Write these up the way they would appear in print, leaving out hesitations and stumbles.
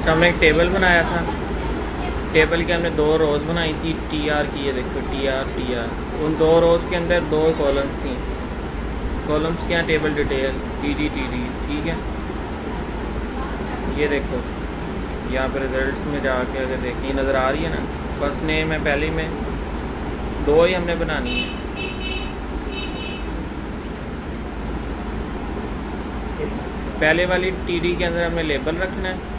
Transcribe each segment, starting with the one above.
हमने एक टेबल बनाया था, टेबल के हमने 2 रोज़ बनाई थी टी आर की, ये देखो टी आर। उन 2 रोज़ के अंदर 2 कॉलम्स थी, कॉलम्स क्या, टेबल डिटेल टी डी, ठीक है। ये देखो यहाँ पर रिज़ल्ट्स में जाके अगर देखिए नज़र आ रही है ना, फर्स्ट नेम है पहले में, 2 ही हमने बनानी है। पहले वाली टीडी के अंदर हमने लेबल रखना है,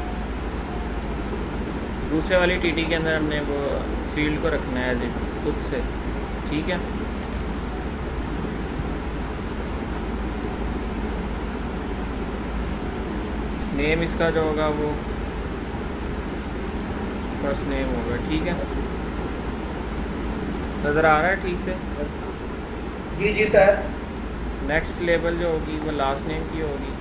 दूसरे वाली टीडी के अंदर हमने वो फील्ड को रखना है एज इट खुद से, ठीक है। नेम इसका जो होगा वो फर्स्ट नेम होगा, ठीक है। नज़र आ रहा है ठीक से? जी जी सर। नेक्स्ट लेबल जो होगी वो लास्ट नेम की होगी।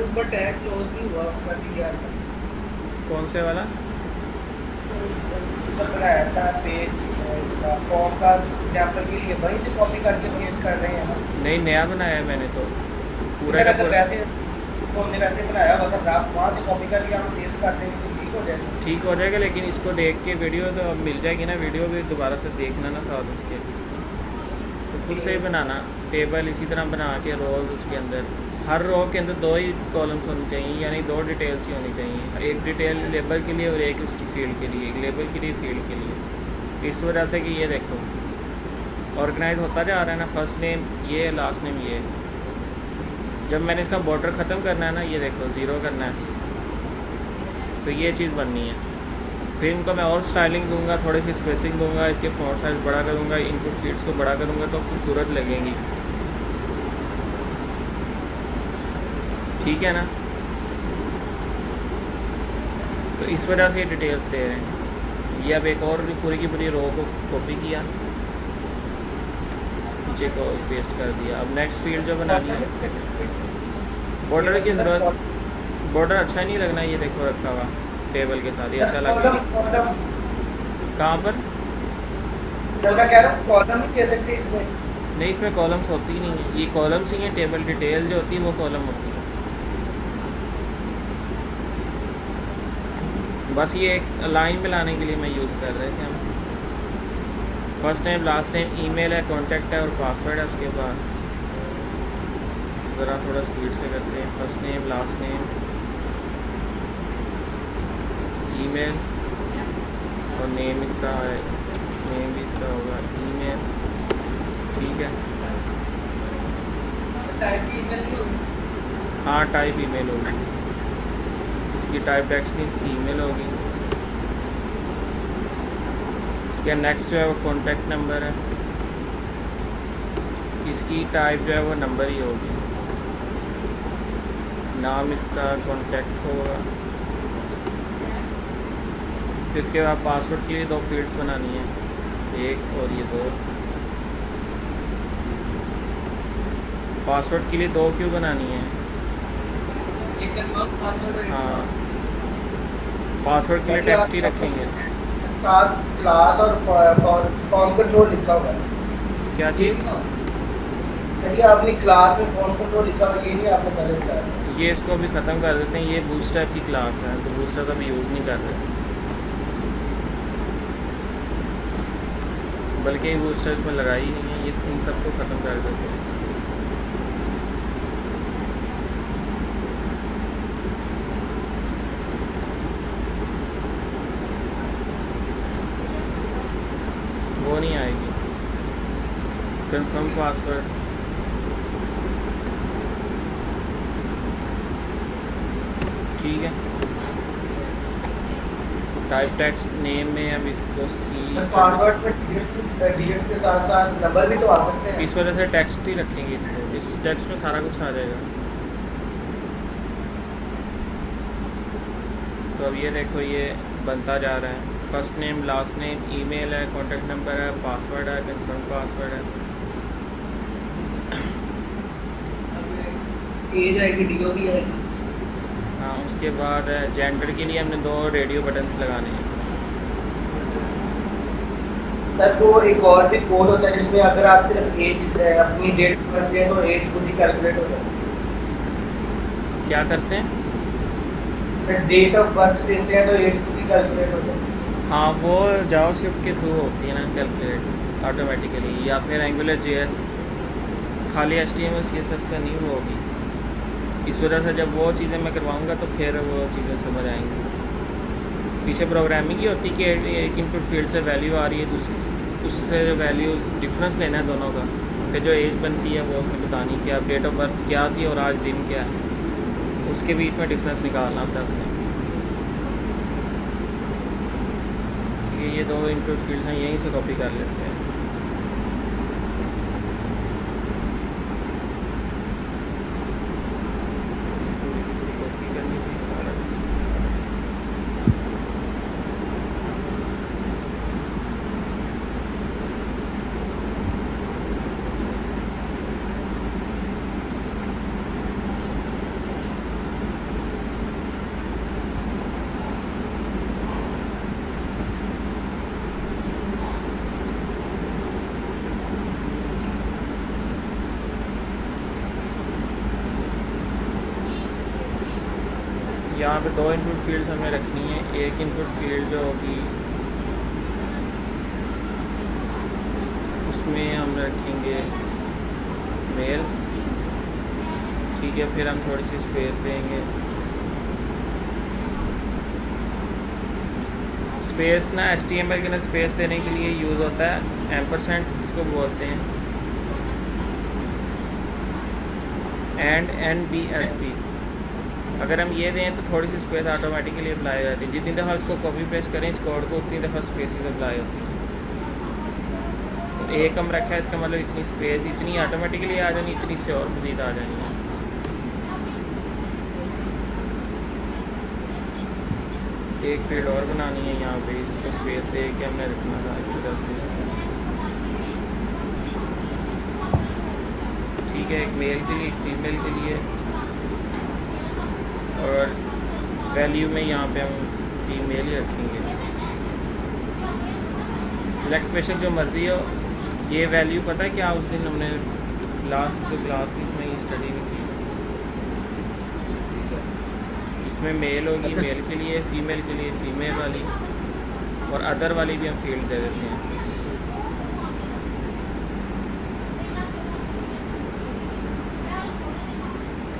ऊपर टैग क्लोज भी हुआ कर दिया था। कौन से वाला? ऊपर बनाया था पेज इसका फॉर्म का एग्जांपल के लिए, वहीं से कॉपी करके पेस्ट कर रहे हैं हम। नहीं, नया बनाया है मैंने तो पूरा का अगर पूरा। वैसे तो हमने वैसे बनाया हुआ था, आप वहाँ से कॉपी करके हम पेस्ट कर देंगे तो ठीक हो जाएगा। ठीक हो जाएगा, लेकिन इसको देख के वीडियो तो अब मिल जाएगी ना, वीडियो भी दोबारा से देखना ना साथ उसके, तो खुद से ही बनाना टेबल इसी तरह बना के रोज़ उसके अंदर, हर रो के अंदर 2 ही कॉलम्स होनी चाहिए, यानी 2 डिटेल्स ही होनी चाहिए, एक डिटेल लेबल के लिए और एक उसकी फील्ड के लिए, एक लेबल के लिए फील्ड के लिए। इस वजह से कि ये देखो ऑर्गेनाइज होता जा रहा है ना, फर्स्ट नेम ये, लास्ट नेम ये। जब मैंने इसका बॉर्डर ख़त्म करना है ना, ये देखो 0 करना है, तो ये चीज़ बननी है। फिर इनको मैं और स्टाइलिंग दूंगा, थोड़ी सी स्पेसिंग दूंगा, इसके फॉन्ट साइज बड़ा करूँगा, इनपुट फील्ड्स को बड़ा करूँगा तो खूबसूरत लगेंगी, ठीक है ना। तो इस वजह से ये डिटेल्स दे रहे हैं। ये अब एक और पूरी की पूरी रो को कॉपी किया, नीचे को पेस्ट कर दिया। अब नेक्स्ट फील्ड जो बनानी है, बॉर्डर की ज़रूरत, बॉर्डर अच्छा नहीं लगना, ये देखो रखा हुआ टेबल के साथ, ये अच्छा लगेगा। कहाँ पर? मैं कह रहा हूँ कॉलम नहीं कह सकते इसमें। नहीं, इसमें कॉलम्स होती ही नहीं है, ये कॉलम्स ही हैं, टेबल डिटेल जो होती है वो कॉलम होती है। बस ये एक लाइन में लाने के लिए मैं यूज़ कर रहे थे हम। First name, last name, email है, कॉन्टैक्ट है और पासवर्ड है। उसके बाद ज़रा थोड़ा स्पीड से करते हैं। First name, last name, email और नेम इसका है, नेम भी इसका होगा ईमेल, ठीक है। टाइप ईमेल नहीं होगी? हाँ, टाइप ईमेल होगी, इसकी टाइप टेक्स्ट नहीं, इसकी ईमेल होगी, ठीक है। नेक्स्ट जो है वो कॉन्टैक्ट नंबर है, इसकी टाइप जो है वो नंबर ही होगी। नाम इसका कॉन्टैक्ट होगा। इसके बाद पासवर्ड के लिए 2 फील्ड्स बनानी है, एक और ये 2। पासवर्ड के लिए 2 क्यों बनानी है? हाँ, पासवर्ड के लिए टेक्स्ट ही रखेंगे। साथ क्लास और फॉर्म कंट्रोल लिखा हुआ है। क्या चीज़? चलिए आपने क्लास में फॉर्म कंट्रोल लिखा हुआ है, ये नहीं आपने पहले बताया। ये इसको अभी ख़त्म कर देते हैं, ये बूटस्ट्रैप की क्लास है तो बूटस्ट्रैप हम यूज़ नहीं कर रहे, बल्कि बूटस्ट्रैप में लगाई ही नहीं है, ये इन सबको ख़त्म कर देते हैं। वो नहीं आएगी। कंफर्म पासवर्ड, ठीक है। टाइप टेक्स्ट नेम में हम इसको सी, पासवर्ड में डिजिट्स के साथ साथ नंबर भी तो आ सकते हैं। इस वजह से टेक्स्ट ही रखेंगे इसको, इस टेक्स्ट में सारा कुछ आ जाएगा। तो अब ये देखो ये बनता जा रहा है। First name, last name, email है, कॉन्टैक्ट नंबर है, पासवर्ड है, कंफर्म पासवर्ड है। एज आएगी, डीओ भी आएगी। हाँ, उसके बाद जेंडर के लिए हमने 2 रेडियो बटन्स लगाने हैं। सर वो एक और भी कोड होता है जिसमें अगर आप सिर्फ एज अपनी डेट करते हैं तो एज खुद ही कैलकुलेट हो जाती क्या करते हैं? है, डेट ऑफ बर्थ देते हैं तो एज खुद ही कैलकुलेट हो जाती है। हाँ, वो जावास्क्रिप्ट के थ्रू होती है ना कैलकुलेट ऑटोमेटिकली, या फिर एंगुलर जेएस, खाली HTML CSS से नहीं वो होगी। इस वजह से जब वो चीज़ें मैं करवाऊँगा तो फिर वो चीज़ें समझ आएंगी। पीछे प्रोग्रामिंग ही होती कि एक इनपुट फील्ड से वैल्यू आ रही है, दूसरी उससे वैल्यू डिफरेंस लेना है दोनों का, कि जो एज बनती है वो उसने बतानी कि अब डेट ऑफ बर्थ क्या थी और आज दिन क्या है, उसके बीच में डिफरेंस निकालना होता है उसने। ठीक है, ये दो इनपुट फील्ड्स हैं, यहीं से कॉपी कर लेते हैं। कॉपी करनी थी सारा कुछ। यहाँ पे दो इनपुट फील्ड्स हमें रखनी है। एक इनपुट फील्ड जो होगी उसमें हम रखेंगे मेल, ठीक है। फिर हम थोड़ी सी स्पेस देंगे। स्पेस ना HTML के ना स्पेस देने के लिए यूज़ होता है एम्परसेंट, इसको बोलते हैं NBSP। अगर हम ये दें तो थोड़ी सी स्पेस ऑटोमेटिकली अप्लाई हो जाती है। जितनी दफ़ा इसको कॉपी पेस्ट करें इस कोड को, उतनी दफ़ा स्पेसेस अप्लाई होती हैं। तो एक हम रखा है, इसका मतलब इतनी स्पेस इतनी ऑटोमेटिकली आ जानी, इतनी से और मज़ीद आ जानी है। एक फील्ड और बनानी है यहाँ पे, इसको स्पेस दे के हमने रखना था इस तरह से, ठीक है। एक मेल के लिए, एक फीमेल के लिए, और वैल्यू में यहाँ पे हम फीमेल ही रखेंगे। सिलेक्ट बेशक जो मर्ज़ी हो। ये वैल्यू पता है क्या, उस दिन हमने लास्ट जो क्लास थी इसमें ही स्टडी नहीं की। इसमें मेल होगी मेल के लिए, फ़ीमेल के लिए फ़ीमेल वाली, और अदर वाली भी हम फील्ड दे देते हैं।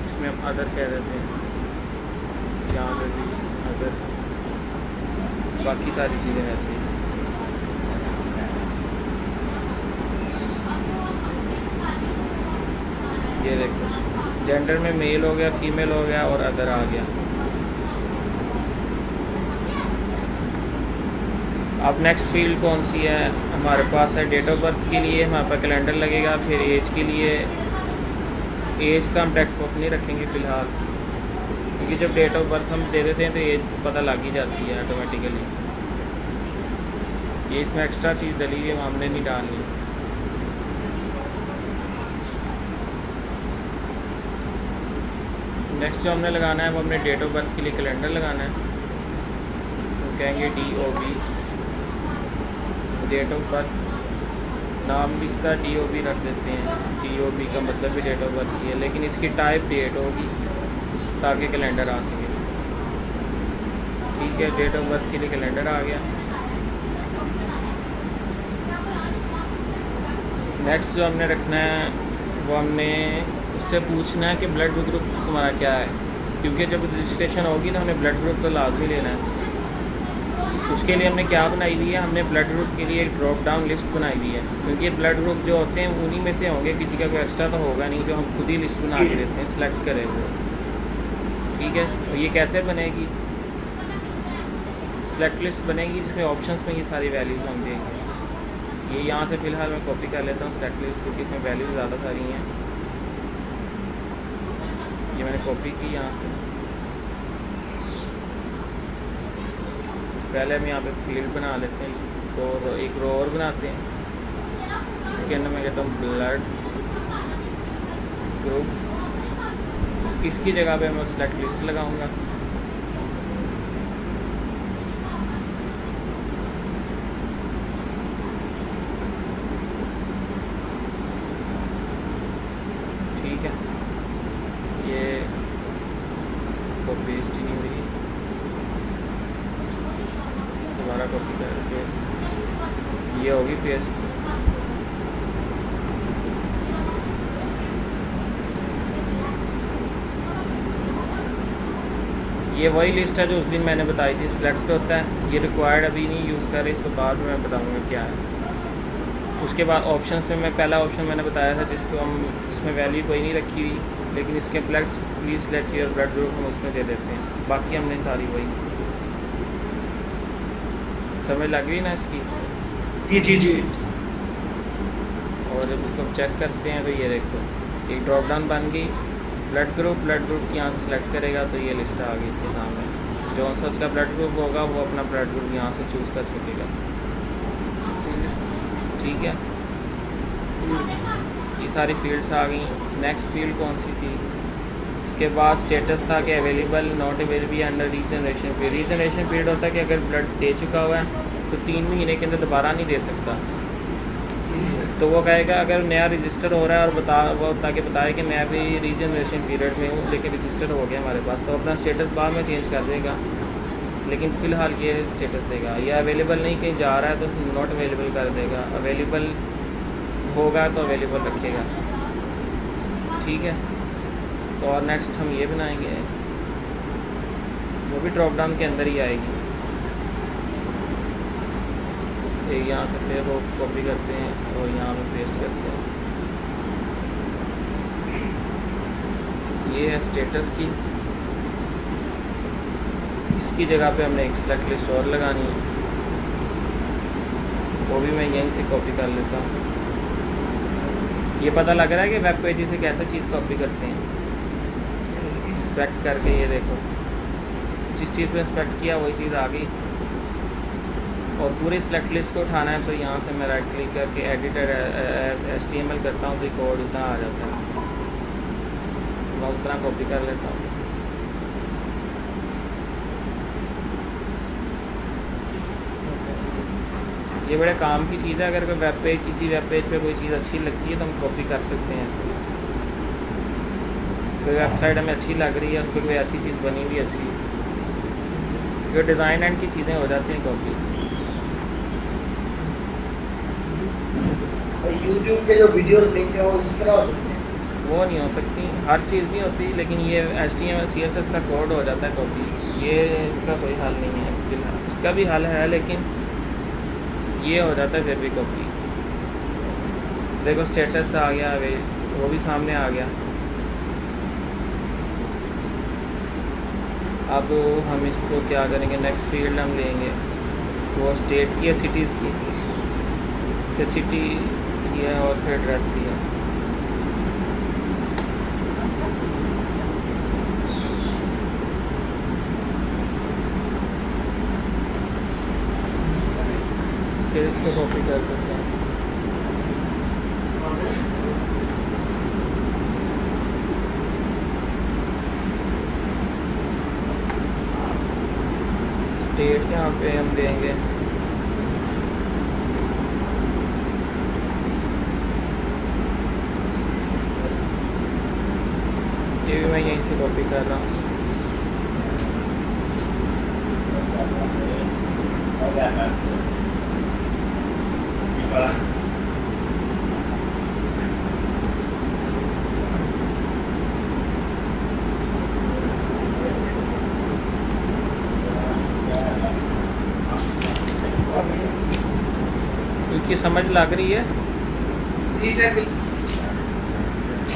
इसमें हम अदर कह देते हैं, यहाँ पे भी अदर, बाकी सारी चीज़ें ऐसे ही। ये देखो, जेंडर में मेल हो गया, फीमेल हो गया, और अदर आ गया। अब नेक्स्ट फील्ड कौन सी है हमारे पास है? डेट ऑफ बर्थ के लिए हमारे पास कैलेंडर लगेगा। फिर एज के लिए, एज का हम टेक्स्ट बॉक्स नहीं रखेंगे फ़िलहाल, क्योंकि जब डेट ऑफ बर्थ हम दे देते हैं तो एज पता लग ही जाती है ऑटोमेटिकली। ये इसमें एक्स्ट्रा चीज़ डली हुई है, वो हमने नहीं डालनी। नेक्स्ट जो हमने लगाना है वो हमने डेट ऑफ बर्थ के लिए कैलेंडर लगाना है। तो कहेंगे DOB, डेट ऑफ बर्थ, नाम भी इसका DOB रख देते हैं। DOB का मतलब भी डेट ऑफ बर्थ ही है, लेकिन इसकी टाइप डेट होगी ताकि कैलेंडर आ सके। ठीक है, डेट ऑफ बर्थ के लिए कैलेंडर आ गया। नेक्स्ट जो हमने रखना है वो हमने उससे पूछना है कि ब्लड ग्रुप तुम्हारा क्या है, क्योंकि जब रजिस्ट्रेशन होगी तो हमें ब्लड ग्रुप तो लाजमी लेना है। तो उसके लिए हमने क्या बनाई हुई है, हमने ब्लड ग्रुप के लिए एक ड्रॉप डाउन लिस्ट बनाई हुई है, क्योंकि ब्लड ग्रुप जो होते हैं उन्हीं में से होंगे, किसी का कोई एक्स्ट्रा तो होगा नहीं, जो हम खुद ही लिस्ट बना के देते हैं, सेलेक्ट करें वो। ठीक है, तो ये कैसे बनेगी? सेलेक्ट लिस्ट बनेगी जिसमें ऑप्शंस में ये सारी वैल्यूज़ हम देंगे। ये यहाँ से फ़िलहाल मैं कॉपी कर लेता हूँ सेलेक्ट लिस्ट, क्योंकि इसमें वैल्यूज़ ज़्यादा सारी हैं। ये मैंने कॉपी की यहाँ से। पहले हम यहाँ पे फील्ड बना लेते हैं, तो एक रो और बनाते हैं। इसके अंदर मैं कहता हूँ ब्लड ग्रुप, इसकी जगह पे मैं सेलेक्ट लिस्ट लगाऊंगा। दोबारा कॉपी करके ये होगी पेस्ट। ये वही लिस्ट है जो उस दिन मैंने बताई थी, सिलेक्ट होता है। ये रिक्वायर्ड अभी नहीं यूज़ कर रहे, इसको बाद में मैं बताऊँगा क्या है। उसके बाद ऑप्शंस में मैं पहला ऑप्शन मैंने बताया था जिसमें वैल्यू कोई नहीं रखी हुई, लेकिन इसके plus please select your blood group हम उसमें दे देते हैं। बाकी हमने सारी वही, समझ लग रही ना इसकी? जी जी जी। और जब इसको चेक करते हैं तो ये देखो एक ड्रॉप डाउन बन गई, ब्लड ग्रुप यहाँ से सेलेक्ट करेगा तो ये लिस्ट आ गई इसके सामने। जो सा उसका ब्लड ग्रुप होगा वो अपना ब्लड ग्रुप यहाँ से चूज़ कर सकेगा। ठीक है, ये सारी फील्ड्स आ गई। नेक्स्ट फील्ड कौन सी थी? इसके बाद स्टेटस था कि अवेलेबल, नॉट अवेलेबल या under regeneration period. Regeneration period होता है कि अगर ब्लड दे चुका हुआ है तो 3 महीने के अंदर दोबारा नहीं दे सकता। तो वो कहेगा अगर नया रजिस्टर हो रहा है और वो ताकि बताए कि मैं अभी रीजनरेशन पीरियड में हूँ लेकिन रजिस्टर हो गया हमारे पास, तो अपना स्टेटस बाद में चेंज कर देगा, लेकिन फ़िलहाल ये स्टेटस देगा। या अवेलेबल नहीं कहीं जा रहा है तो नॉट अवेलेबल कर देगा, अवेलेबल होगा तो अवेलेबल रखेगा। ठीक है, तो और नेक्स्ट हम ये बनाएंगे, वो भी ड्रॉप डाउन के अंदर ही आएगी। यहाँ से फिर वो कॉपी करते हैं और यहाँ पे पेस्ट करते हैं। ये है स्टेटस की, इसकी जगह पे हमने एक सेलेक्ट लिस्ट और लगानी है, वो भी मैं यहीं से कॉपी कर लेता हूँ। ये पता लग रहा है कि वेब पेज से कैसा चीज़ कॉपी करते हैं। इंस्पेक्ट करके ये देखो, जिस चीज़ पे इंस्पेक्ट किया वही चीज़ आ गई। और पूरे सेलेक्ट लिस्ट को उठाना है तो यहाँ से मैं राइट क्लिक करके एडिटर HTML करता हूँ तो कोड उतना आ जाता है, मैं उतना कॉपी कर लेता हूँ। ये बड़े काम की चीज़ है। अगर कोई वेब पेज, किसी वेब पेज पे कोई चीज़ अच्छी लगती है तो हम कॉपी कर सकते हैं ऐसे। कोई वेबसाइट हमें अच्छी लग रही है, उस पर कोई ऐसी चीज़ बनी हुई अच्छी, जो डिज़ाइन एंड की चीज़ें हो जाती हैं कॉपी। यूट्यूब के जो वीडियोस लिंक है वो इस तरह हो सकते हैं? वो नहीं हो सकती, हर चीज़ नहीं होती, लेकिन ये HTML CSS का कोड हो जाता है कॉपी। ये इसका कोई हल नहीं है फिलहाल, उसका भी हल है लेकिन ये हो जाता है फिर भी कॉपी। देखो स्टेटस आ गया, वो भी सामने आ गया। अब हम इसको क्या करेंगे, नेक्स्ट फील्ड हम लेंगे, वो स्टेट की है, सिटीज़ की, फिर सिटी की है और फिर एड्रेस की है। फिर इसको कॉपी कर देते हैं। स्टेट यहाँ पे हम देंगे ये भी मैं यहीं से कॉपी कर रहा हूँ। क्योंकि समझ लग रही है। जी सर, बिल्कुल।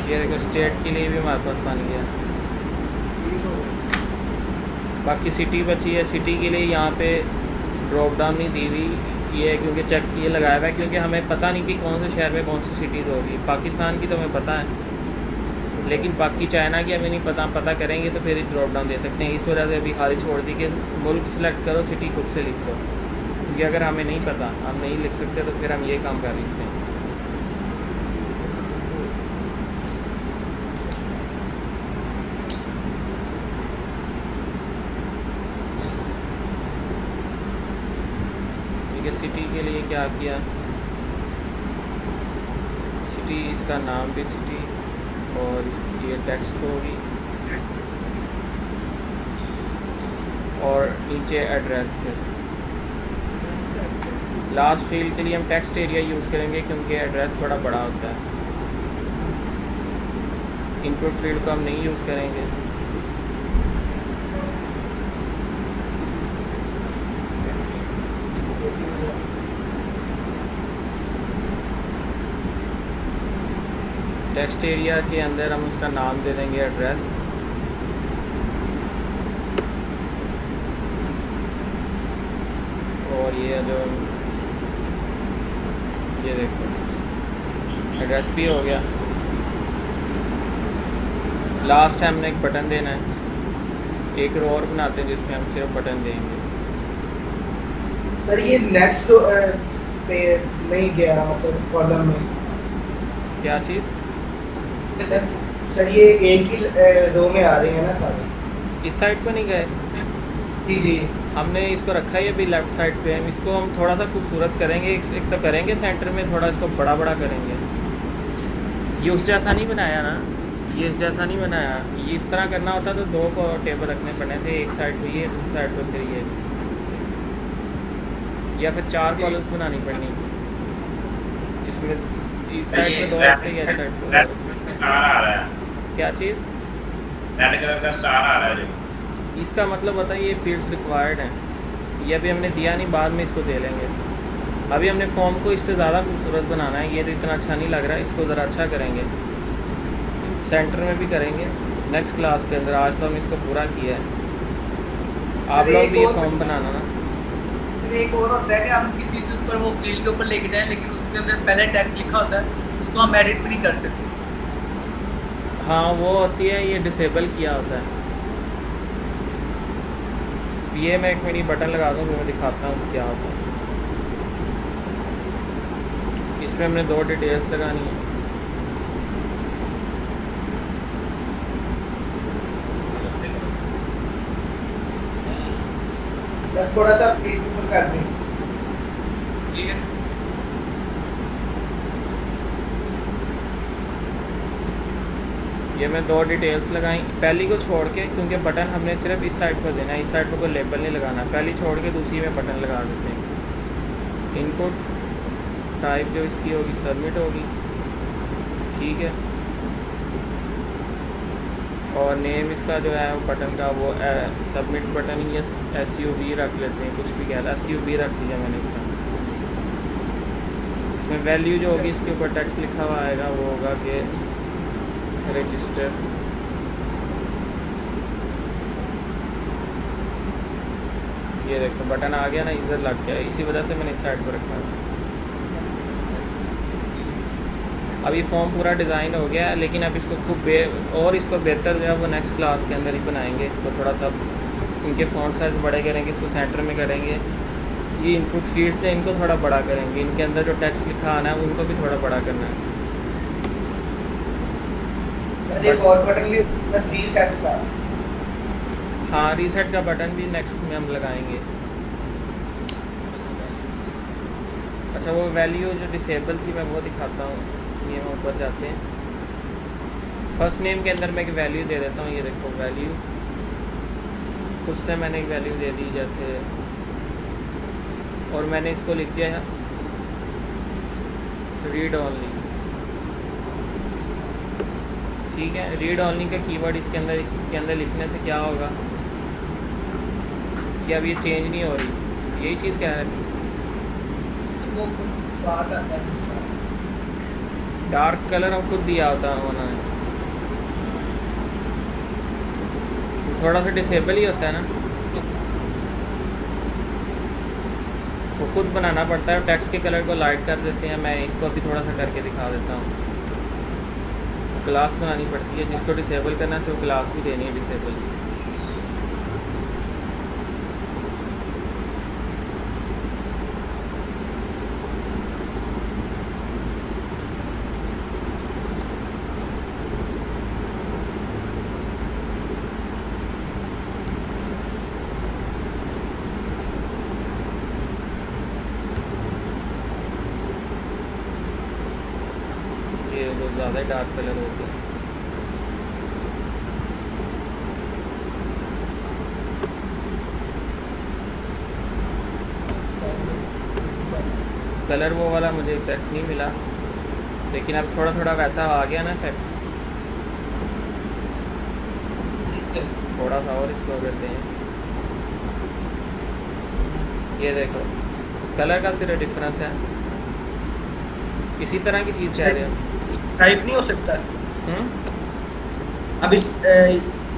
ये देखो स्टेट के लिए भी हमारे पास बन गया। बाकी सिटी बची है, सिटी के लिए यहाँ पे ड्रॉप डाउन नहीं दी हुई, ये है क्योंकि चेक ये लगाया हुआ है क्योंकि हमें पता नहीं कि कौन से शहर में कौन सी सिटीज़ होगी। पाकिस्तान की तो हमें पता है, लेकिन बाकी चाइना की हमें नहीं पता। पता करेंगे तो फिर ड्रॉप डाउन दे सकते हैं। इस वजह से अभी खाली छोड़ दी कि मुल्क सेलेक्ट करो, सिटी खुद से लिख दो, क्योंकि अगर हमें नहीं पता, हम नहीं लिख सकते तो फिर हम ये काम कर लेते हैं। सिटी के लिए क्या किया, सिटी, इसका नाम भी सिटी और इसकी ये टेक्स्ट होगी और नीचे एड्रेस। फिर लास्ट फील्ड के लिए हम टेक्स्ट एरिया यूज़ करेंगे क्योंकि एड्रेस थोड़ा बड़ा होता है। इनपुट फील्ड को हम नहीं यूज़ करेंगे। टेक्स्ट एरिया के अंदर हम उसका नाम दे देंगे एड्रेस। और ये जो ये देखो एड्रेस भी हो गया। लास्ट है हमने एक बटन देना है, एक रो और बनाते हैं जिसमें हम सिर्फ बटन देंगे। सर ये नेक्स्ट पे नहीं गया, मतलब कॉलम में क्या चीज़? सर ये एक ही रो में आ रही है ना सारी। इस साइड पर नहीं गए? जी जी। हमने इसको रखा है अभी लेफ़्ट साइड पे। हम इसको हम थोड़ा सा खूबसूरत करेंगे। एक तो करेंगे सेंटर में, थोड़ा इसको बड़ा बड़ा करेंगे। ये उस जैसा नहीं बनाया ना, ये इस जैसा नहीं बनाया। ये इस तरह करना होता तो दो को टेबल रखने पड़े थे, एक साइड पे ये, दूसरी साइड पे फिर ये, या फिर 4 कॉलम्स बनानी पड़नी जिसमें इस साइड पे 2 रखते हैं, इस साइड पे 2। स्टार आ रहा है, क्या चीज़? रेड कलर का स्टार आ रहा है जो। इसका मतलब होता है ये फील्ड्स रिक्वायर्ड हैं। ये अभी हमने दिया नहीं, बाद में इसको दे लेंगे। अभी हमने फॉर्म को इससे ज़्यादा खूबसूरत बनाना है। ये तो इतना अच्छा नहीं लग रहा है, इसको ज़रा अच्छा करेंगे। सेंटर में भी करेंगे नेक्स्ट क्लास के अंदर। आज तो हम इसको पूरा किया है। आप लोग भी ये फॉर्म बनाना ना। फिर एक और होता है कि हम किसी के ऊपर वो फील्ड के ऊपर लेके जाएं, लेकिन उसके अंदर पहले टैक्स लिखा होता है, उसको हम एडिट भी नहीं कर सकते। हाँ वो होती है, ये डिसेबल किया होता है। ये मैं एक मिनट बटन लगा दूँ, फिर मैं दिखाता हूँ क्या होता है। इसमें हमने 2 डिटेल्स लगानी है। सर थोड़ा सा पेज ऊपर कर दें। ठीक है। ये मैं 2 डिटेल्स लगाई, पहली को छोड़ के, क्योंकि बटन हमने सिर्फ इस साइड पर देना है, इस साइड पर कोई लेबल नहीं लगाना। पहली छोड़ के दूसरी में बटन लगा देते हैं। इनपुट टाइप जो इसकी होगी सबमिट होगी, ठीक है। और नेम इसका जो है वो बटन का वो सबमिट बटन ही SUB रख लेते हैं, कुछ भी कह SUB रख दिया मैंने इसका। इसमें वैल्यू जो होगी इसके ऊपर टेक्स्ट लिखा हुआ आएगा, वो होगा कि रजिस्टर। ये देखो बटन आ गया ना, इधर लग गया, इसी वजह से मैंने इस साइड पर रखा है। अब ये फॉर्म पूरा डिज़ाइन हो गया है, लेकिन अब इसको और इसको बेहतर जो है वो नेक्स्ट क्लास के अंदर ही बनाएंगे। इसको थोड़ा सा इनके फ़ॉन्ट साइज़ बड़े करेंगे, इसको सेंटर में करेंगे। ये इनपुट फील्ड्स हैं, इनको थोड़ा बड़ा करेंगे। इनके अंदर जो टेक्स्ट लिखा आना है उनको भी थोड़ा बड़ा करना है। सर एक और बटन भी रीसेट का। हाँ रीसेट का बटन भी नेक्स्ट में हम लगाएंगे। अच्छा वो वैल्यू जो डिसेबल थी मैं वो दिखाता हूँ। ये हम ऊपर जाते हैं, फर्स्ट नेम के अंदर मैं एक वैल्यू दे देता हूँ। ये देखो वैल्यू खुद से मैंने एक वैल्यू दे दी जैसे, और मैंने इसको लिख दिया है रीड ओनली, ठीक है। रीड ओनली का कीवर्ड इसके अंदर लिखने से क्या होगा कि अब ये चेंज नहीं हो रही। यही चीज़ कह रहे थे। वो बात आता है डार्क कलर हम खुद दिया होता है उन्होंने, थोड़ा सा डिसेबल ही होता है ना, वो खुद बनाना पड़ता है। टेक्स्ट के कलर को लाइट कर देते हैं। मैं इसको भी थोड़ा सा करके दिखा देता हूँ। क्लास बनानी पड़ती है, जिसको डिसेबल करना है सिर्फ क्लास भी देनी है डिसेबल। ये बहुत ज़्यादा डार्क कलर होते हैं। कलर वो वाला मुझे एग्जैक्ट नहीं मिला, लेकिन अब थोड़ा थोड़ा वैसा आ गया ना इफेक्ट। थोड़ा सा और इसको करते हैं, ये देखो कलर का सिर्फ डिफरेंस है। इसी तरह की चीज़ कह रहे हो। टाइप नहीं हो सकता अब इस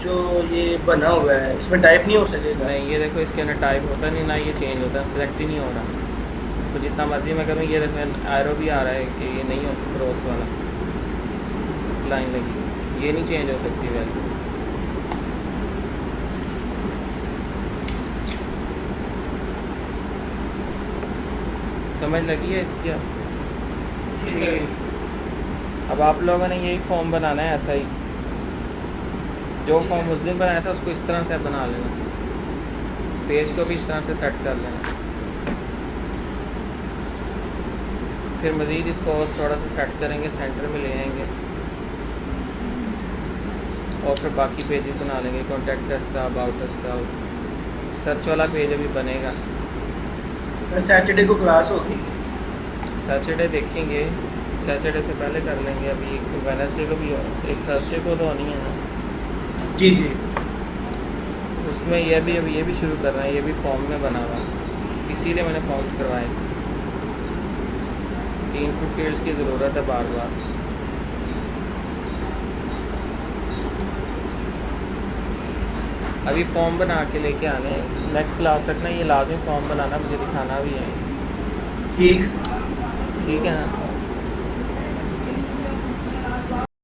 जो ये बना हुआ है इसमें टाइप नहीं हो सकेगा? नहीं, ये देखो इसके अंदर टाइप होता नहीं ना, ये चेंज होता है, सेलेक्ट ही नहीं हो रहा। तो जितना मर्जी मैं करूँ, ये देखो एरो भी आ रहा है कि ये नहीं हो सकता, क्रॉस वाला लाइन लगी, ये नहीं चेंज हो सकती वैल्यू। समझ लगी है इसकी? अब आप लोगों ने यही फॉर्म बनाना है, ऐसा ही जो फॉर्म उस दिन बनाया था उसको इस तरह से बना लेना, पेज को भी इस तरह से सेट कर लेना। फिर मज़ीद इसको और थोड़ा सा सेट करेंगे, सेंटर में ले आएंगे और फिर बाकी पेजेस बना लेंगे, कॉन्टैक्ट अस का, अबाउट अस का। सर्च वाला पेज अभी बनेगा। सैटरडे को क्लास होगी? सैटरडे देखेंगे, सैटरडे से पहले कर लेंगे। अभी एक वेडनेसडे को भी, एक थर्सडे को तो होनी है ना। जी जी। उसमें ये भी अभी ये भी शुरू कर रहे हैं, ये भी फॉर्म में बना हुआ, इसीलिए मैंने फॉर्म्स करवाए थे। इनपुट फील्ड्स की ज़रूरत है बार बार। अभी फॉर्म बना के लेके आने हैं, नेक्स्ट क्लास तक ना ये लाजमी फॉर्म बनाना, मुझे दिखाना भी है। ठीक ठीक है ना?